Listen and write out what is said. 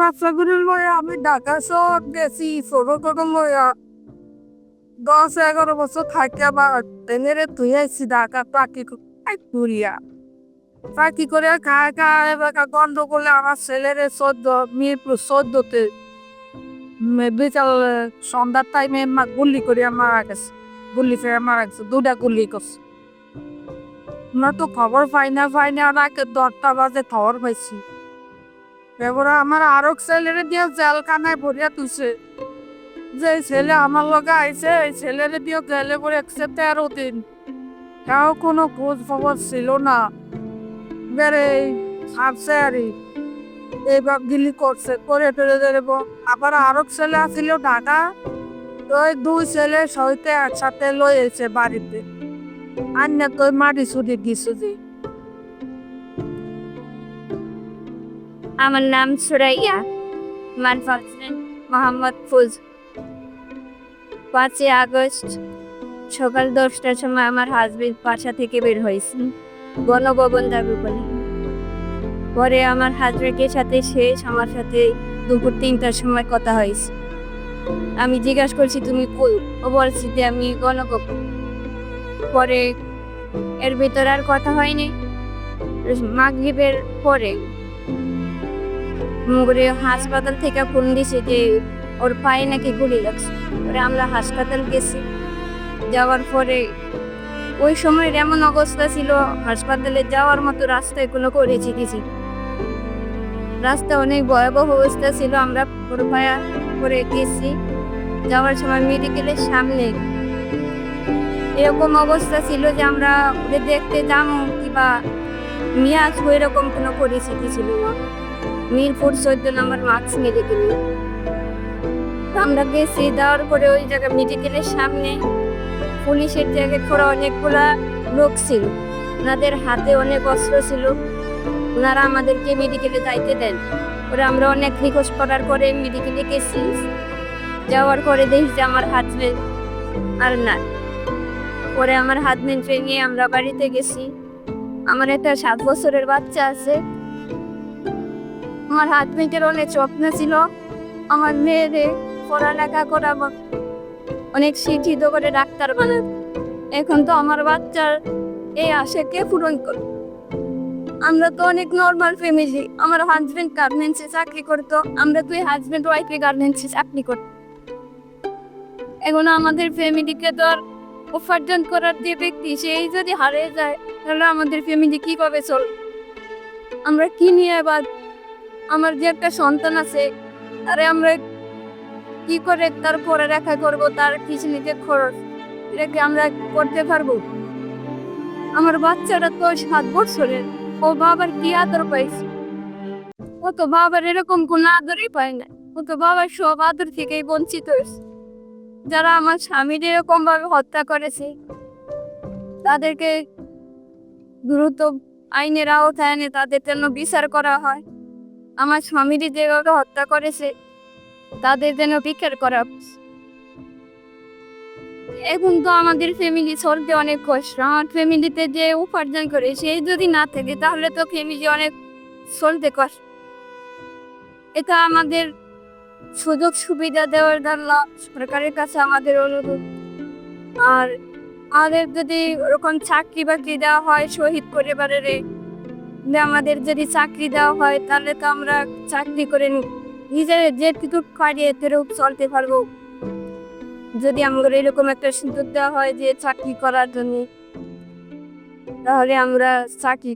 বাচ্চাগুলো লইয়া আমি ঢাকা শহর গেছি ছোট ছোট লইয়া 10-11 বছর থাকি আবার ট্রেনের তুই আইসি ঢাকা ঘুরিয়া চাকরি করে খায় খায় এবার গন্ধ করলে আমার ছেলের 14 মিরপুর 14-তে বিকাল সন্ধ্যার টাইমে গুল্লি করিয়া মারা গেছে গুল্লি ফেরা মারা গেছে 2টা গুল্লি করছে আমরা তো খবর পাই না রাতে 10টা বাজে খবর পাইছি এবার আমার আরো ছেলেরে দিয়ে জেলখানায় ভরিয়া তুলছে যে ছেলে আমার লগে আইছে এই ছেলেরে দিয়ে জেলে পরে 13 দিন তাও কোনো খোঁজ খবর ছিল না বেড়ে ছাড়ছে আর এইবার গিলি করছে করে টেরে দেব আবার আরো ছেলে আসছিল ঢাকা ওই 2 ছেলে সহিতে একসাথে লয়েছে বাড়িতে আর না তোর মাটি ছুটি দিছো যে আমার নাম সুরাইয়া মানফাজেন মোহাম্মদ ফুজ 5 আগস্ট সকাল 10টার সময় আমার হাজবেন্ড বাসা থেকে বের হয়েছে গণভবন যাবে বলে পরে আমার হাজবেন্ডের সাথে শেষ আমার সাথে দুপুর 3টার সময় কথা হয়েছে আমি জিজ্ঞাসা করছি তুমি কই ও বলছি যে আমি গণভবন পরে এর ভিতর আর কথা হয়নি মাগরিবের পরে হাসপাতাল থেকে ফোন দিছে যে ওর পায়ে নাকি গুলি লাগছে পরে আমরা হাসপাতাল গেছি যাওয়ার পরে ওই সময় এমন অবস্থা ছিল হাসপাতালে যাওয়ার মতো রাস্তায় কোনো করেছি কিছু রাস্তা অনেক ভয়াবহ অবস্থা ছিল আমরা পায়া করে গেছি যাওয়ার সময় মেডিকেলের সামনে এরকম অবস্থা ছিল যে আমরা ওদের দেখতে যাবো কিংবা মিয়াজ এরকম কোনো পরিস্থিতি ছিল না মিরপুর 14 নম্বর মার্কস মেডিকেল আমরা গেছি যাওয়ার পরে ওই জায়গা মেডিকেলের সামনে পুলিশের জায়গায় খোড়া অনেকগুলা লোক ছিল ওনাদের হাতে অনেক অস্ত্র ছিল ওনারা আমাদেরকে মেডিকেলে যাইতে দেন ওরা আমরা অনেক রিকোয়েস্ট করার পরে মেডিকেলে গেছি যাওয়ার পরে দেখি যে আমার হাজবেন্ড আর না পরে আমার হাজবেন্ডকে নিয়ে আমরা বাড়িতে গেছি আমার একটা 7 বছরের বাচ্চা আছে আমার হাজবেন্ডের অনেক স্বপ্ন ছিল আমার মেয়েদের পড়ালেখা করাবো অনেক শিক্ষিত করে ডাক্তার বানাবো এখন তো আমার বাচ্চার এই আশাকে পূরণ করো আমরা তো অনেক নর্মাল ফ্যামিলি আমার হাজবেন্ড গার্মেন্টসে চাকরি করতো আমরা তো হাজবেন্ড ওয়াইফে গার্মেন্টসে চাকরি করতো এখন আমাদের ফ্যামিলিকে তো আর উপার্জন করার যে ব্যক্তি সেই যদি হারিয়ে যায় তাহলে আমাদের ফ্যামিলি কিভাবে চলবে আমরা কি নিয়ে এবার আমার যে একটা সন্তান আছে আরে আমরা কি করে তার পড়ালেখা করব তার পিছনে খরচ এটাকে আমরা করতে পারবো আমার বাচ্চাটা তো 7 বছরের ও বাবার কি আদর পাইছে ও তো বাবার এরকম কোনো আদরই পায় না ও তো বাবার সব আদর থেকেই বঞ্চিত হয়েছে যারা আমার স্বামীর এরকম ভাবে হত্যা করেছে তাদেরকে দ্রুত আইনের আওতায় এনে তাদের জন্য বিচার করা হয় আমার স্বামীর যেভাবে হত্যা করেছে তাদের যেন বিচার করা এখন তো আমাদের ফ্যামিলি চলতে অনেক কষ্ট আমার ফ্যামিলিতে যে উপার্জন করে সেই যদি না থাকে তাহলে তো ফ্যামিলি অনেক চলতে কষ্ট এটা আমাদের সুযোগ সুবিধা দেওয়ার জন্য সরকারের কাছে আমাদের অনুরোধ আর আমাদের যদি ওরকম চাকরি বাকরি দেওয়া হয় শহীদ পরিবারের আমাদের যদি চাকরি দেওয়া হয় তাহলে তো আমরা চাকরি করে নিজের যেটুকু পারি এতেও চলতে পারবো যদি আমাদের এরকম একটা সুযোগ দেওয়া হয় যে চাকরি করার জন্য তাহলে আমরা চাকরি